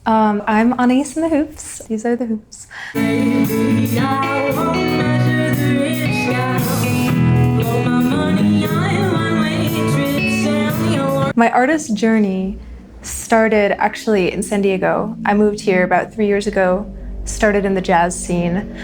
I'm Anaïs The Hoops. These are the hoops. My artist journey started actually in San Diego. I moved here about 3 years ago, started in the jazz scene.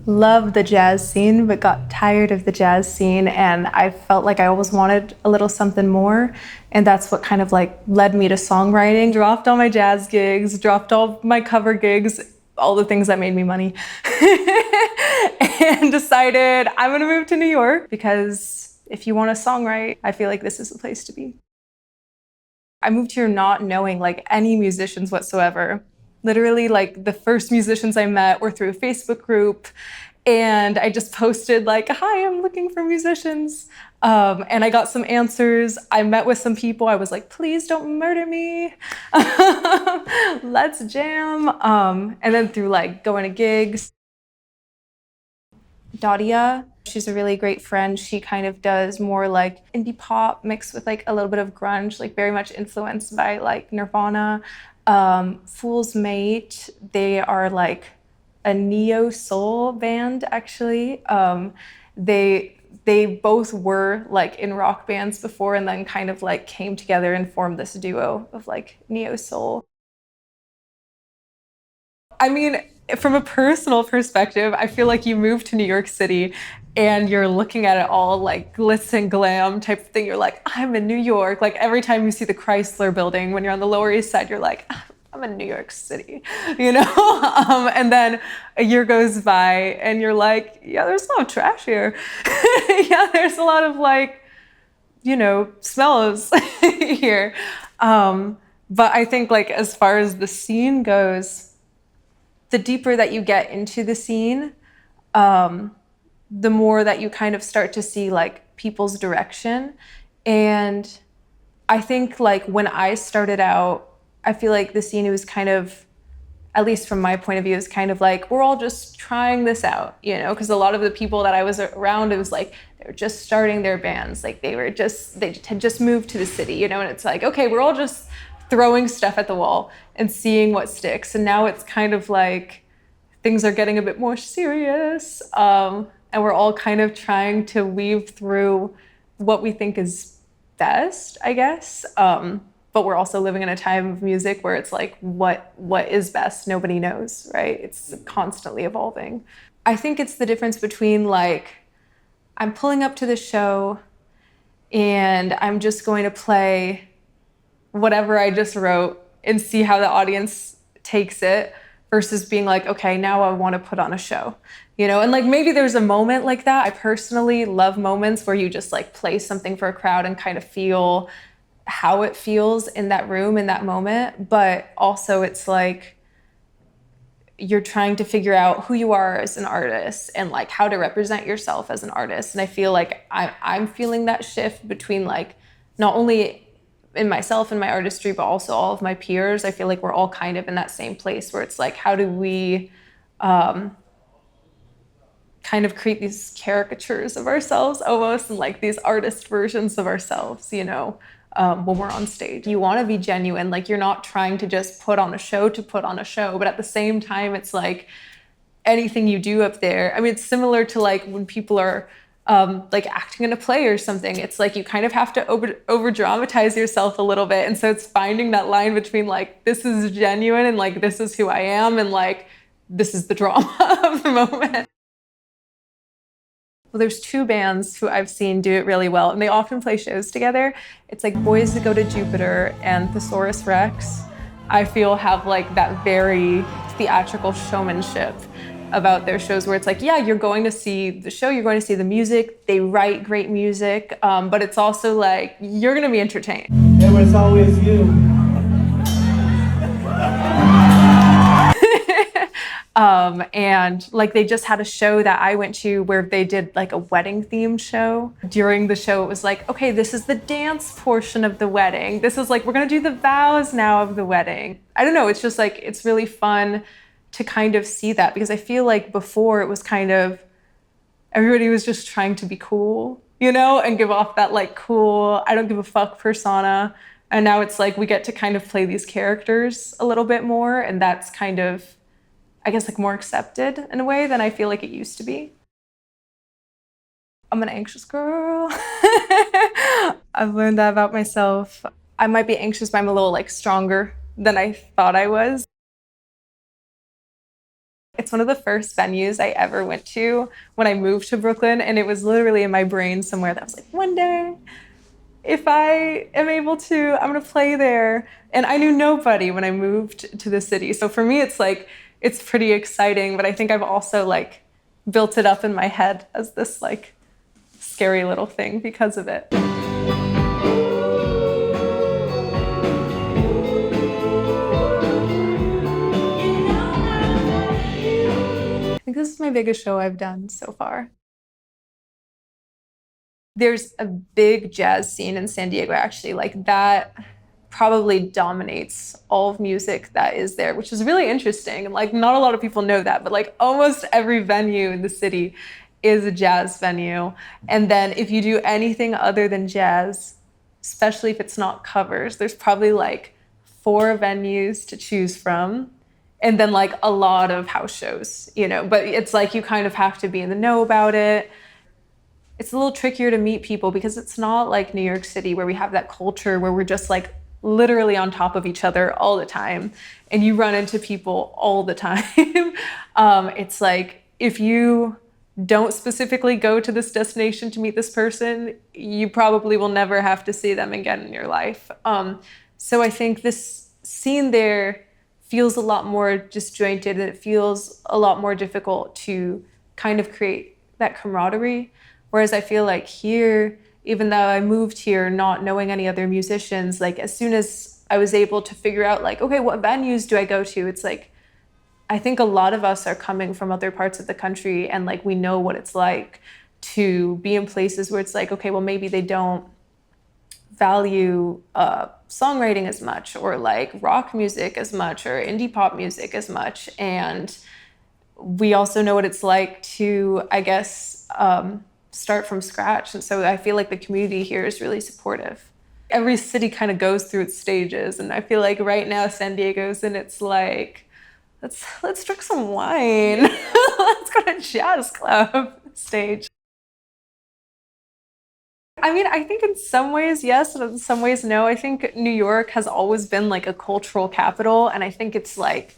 Loved the jazz scene, but got tired of the jazz scene, and I felt like I always wanted a little something more, and that's what kind of like led me to songwriting. Dropped all my jazz gigs, dropped all my cover gigs, all the things that made me money, and decided I'm gonna move to New York because if you want to songwrite, I feel like this is the place to be. I moved here not knowing like any musicians whatsoever. Literally, like the first musicians I met were through a Facebook group, and I just posted like, "Hi, I'm looking for musicians," and I got some answers. I met with some people. I was like, "Please don't murder me. Let's jam." And then through like going to gigs, Dadia, she's a really great friend. She kind of does more like indie pop mixed with like a little bit of grunge, like very much influenced by like Nirvana. Fool's Mate, they are like a neo soul band actually. They both were like in rock bands before and then kind of like came together and formed this duo of like neo soul. I mean, from a personal perspective, I feel like you move to New York City and you're looking at it all like glitz and glam type of thing. You're like, I'm in New York. Like every time you see the Chrysler building, when you're on the Lower East Side, you're like, I'm in New York City, you know? And then a year goes by and you're like, yeah, there's a lot of trash here. Yeah, there's a lot of like, you know, smells here. But I think like as far as the scene goes, the deeper that you get into the scene, the more that you kind of start to see like people's direction. And I think like when I started out, I feel like the scene was kind of, at least from my point of view, is kind of like, we're all just trying this out, you know, because a lot of the people that I was around, it was like, they were just starting their bands. Like they had just moved to the city, you know, and it's like, okay, we're all just throwing stuff at the wall and seeing what sticks. And now it's kind of like things are getting a bit more serious. And we're all kind of trying to weave through what we think is best, I guess. But we're also living in a time of music where it's like, what is best? Nobody knows, right? It's constantly evolving. I think it's the difference between like, I'm pulling up to the show and I'm just going to play whatever I just wrote and see how the audience takes it versus being like, okay, now I want to put on a show, you know? And like, maybe there's a moment like that. I personally love moments where you just like play something for a crowd and kind of feel how it feels in that room, in that moment. But also it's like, you're trying to figure out who you are as an artist and like how to represent yourself as an artist. And I feel like I'm feeling that shift between like, not only in myself and my artistry, but also all of my peers. I feel like we're all kind of in that same place where it's like, how do we kind of create these caricatures of ourselves almost, and like these artist versions of ourselves, you know, when we're on stage. You want to be genuine, like you're not trying to just put on a show to put on a show, but at the same time, it's like anything you do up there. I mean, it's similar to like when people are like acting in a play or something. It's like you kind of have to over dramatize yourself a little bit. And so it's finding that line between like, this is genuine and like, this is who I am, and like, this is the drama of the moment. Well, there's two bands who I've seen do it really well, and they often play shows together. It's like Boys That Go to Jupiter and Thesaurus Rex. I feel have like that very theatrical showmanship about their shows where it's like, yeah, you're going to see the show, you're going to see the music, they write great music, but it's also like, you're gonna be entertained. It was always you. And like they just had a show that I went to where they did like a wedding themed show. During the show, it was like, okay, this is the dance portion of the wedding. This is like, we're gonna do the vows now of the wedding. I don't know, it's just like, it's really fun to kind of see that, because I feel like before it was kind of, everybody was just trying to be cool, you know, and give off that like cool, I don't give a fuck persona. And now it's like we get to kind of play these characters a little bit more, and that's kind of, I guess, like more accepted in a way than I feel like it used to be. I'm an anxious girl. I've learned that about myself. I might be anxious, but I'm a little like stronger than I thought I was. It's one of the first venues I ever went to when I moved to Brooklyn, and it was literally in my brain somewhere that I was like, one day, if I am able to, I'm gonna play there. And I knew nobody when I moved to the city. So for me, it's like, it's pretty exciting, but I think I've also like built it up in my head as this like scary little thing because of it. I think this is my biggest show I've done so far. There's a big jazz scene in San Diego, actually, like that probably dominates all of music that is there, which is really interesting. And like, not a lot of people know that, but like almost every venue in the city is a jazz venue. And then if you do anything other than jazz, especially if it's not covers, there's probably like 4 venues to choose from. And then like a lot of house shows, you know, but it's like you kind of have to be in the know about it. It's a little trickier to meet people because it's not like New York City where we have that culture where we're just like literally on top of each other all the time and you run into people all the time. It's like if you don't specifically go to this destination to meet this person, you probably will never have to see them again in your life. So I think this scene there feels a lot more disjointed and it feels a lot more difficult to kind of create that camaraderie. Whereas I feel like here, even though I moved here not knowing any other musicians, like as soon as I was able to figure out like, okay, what venues do I go to? It's like, I think a lot of us are coming from other parts of the country and like we know what it's like to be in places where it's like, okay, well maybe they don't value songwriting as much or like rock music as much or indie pop music as much. And we also know what it's like to, I guess, start from scratch. And so I feel like the community here is really supportive. Every city kind of goes through its stages. And I feel like right now San Diego's and it's like, let's drink some wine. Let's go to a jazz club stage. I mean, I think in some ways, yes, and in some ways, no. I think New York has always been like a cultural capital. And I think it's like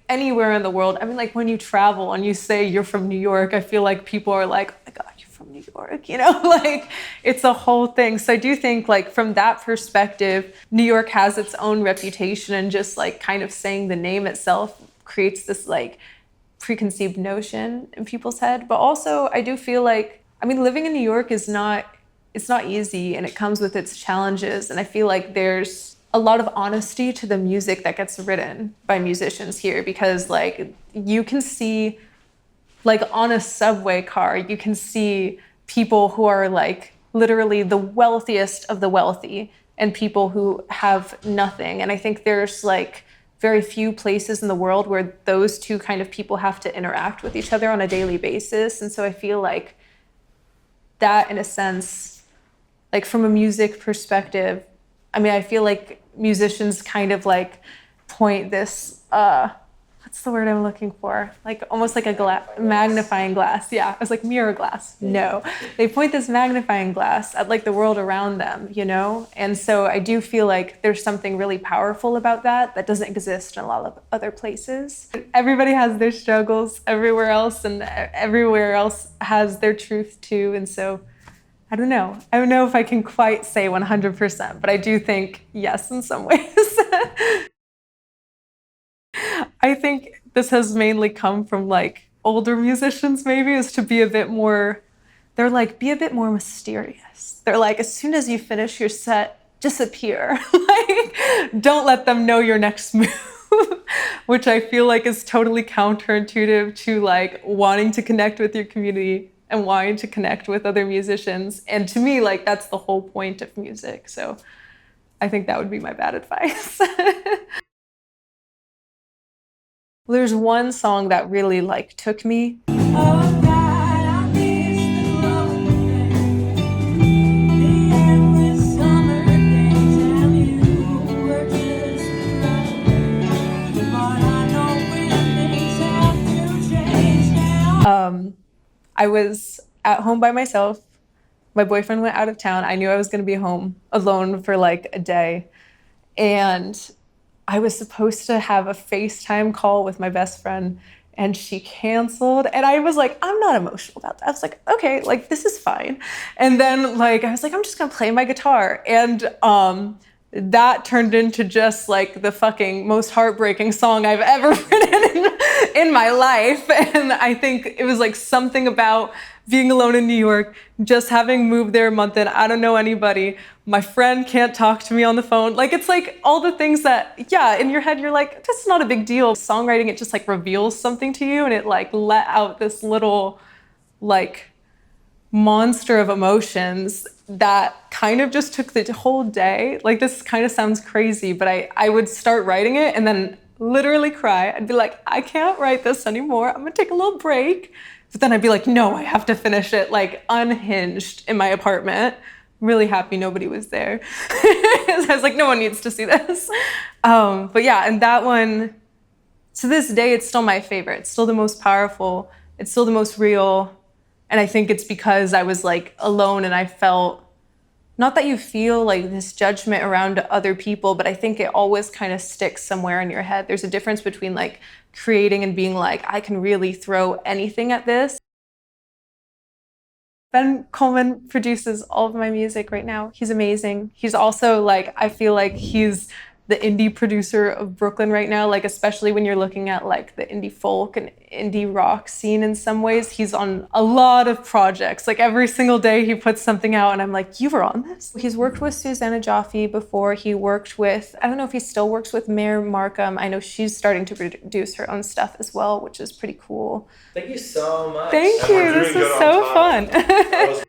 anywhere in the world. I mean, like when you travel and you say you're from New York, I feel like people are like, oh my God, you're from New York, you know, like it's a whole thing. So I do think like from that perspective, New York has its own reputation and just like kind of saying the name itself creates this like preconceived notion in people's head. But also I do feel like, I mean, living in New York is it's not easy and it comes with its challenges. And I feel like there's a lot of honesty to the music that gets written by musicians here because like you can see like on a subway car, you can see people who are like literally the wealthiest of the wealthy and people who have nothing. And I think there's like very few places in the world where those two kind of people have to interact with each other on a daily basis. And so I feel like that in a sense, like from a music perspective, I mean, I feel like musicians kind of like point this, what's the word I'm looking for? Like almost like a magnifying glass. Yeah, I was like mirror glass. No, they point this magnifying glass at like the world around them, you know? And so I do feel like there's something really powerful about that doesn't exist in a lot of other places. Everybody has their struggles everywhere else and everywhere else has their truth too. And so I don't know. I don't know if I can quite say 100%, but I do think yes in some ways. I think this has mainly come from like older musicians maybe is to be a bit more, they're like, be a bit more mysterious. They're like, as soon as you finish your set, disappear. Like, don't let them know your next move. Which I feel like is totally counterintuitive to like wanting to connect with your community and wanting to connect with other musicians. And to me, like that's the whole point of music. So I think that would be my bad advice. There's one song that really like took me. I was at home by myself. My boyfriend went out of town. I knew I was going to be home alone for like a day. And I was supposed to have a FaceTime call with my best friend, and she canceled. And I was like, I'm not emotional about that. I was like, okay, like this is fine. And then like I was like, I'm just gonna play my guitar. And that turned into just like the fucking most heartbreaking song I've ever written in my life. And I think it was like something about being alone in New York, just having moved there a month in, I don't know anybody. My friend can't talk to me on the phone. Like, it's like all the things that, yeah, in your head, you're like, this is not a big deal. Songwriting, it just like reveals something to you, and it like let out this little like monster of emotions that kind of just took the whole day. Like, this kind of sounds crazy, but I would start writing it and then literally cry. I'd be like, I can't write this anymore. I'm gonna take a little break. But then I'd be like, no, I have to finish it, like unhinged in my apartment. Really happy nobody was there. I was like, no one needs to see this. But yeah, and that one, to this day, it's still my favorite. It's still the most powerful. It's still the most real. And I think it's because I was like alone, and I felt, not that you feel like this judgment around other people, but I think it always kind of sticks somewhere in your head. There's a difference between like creating and being like, I can really throw anything at this. Ben Coleman produces all of my music right now. He's amazing. He's also like, I feel like he's the indie producer of Brooklyn right now, like especially when you're looking at like the indie folk and indie rock scene in some ways. He's on a lot of projects. Like every single day he puts something out and I'm like, you were on this? He's worked with Susanna Jaffe before. He worked with, I don't know if he still works with Mare Markham. I know she's starting to produce her own stuff as well, which is pretty cool. Thank you so much. Thank you. This was so fun.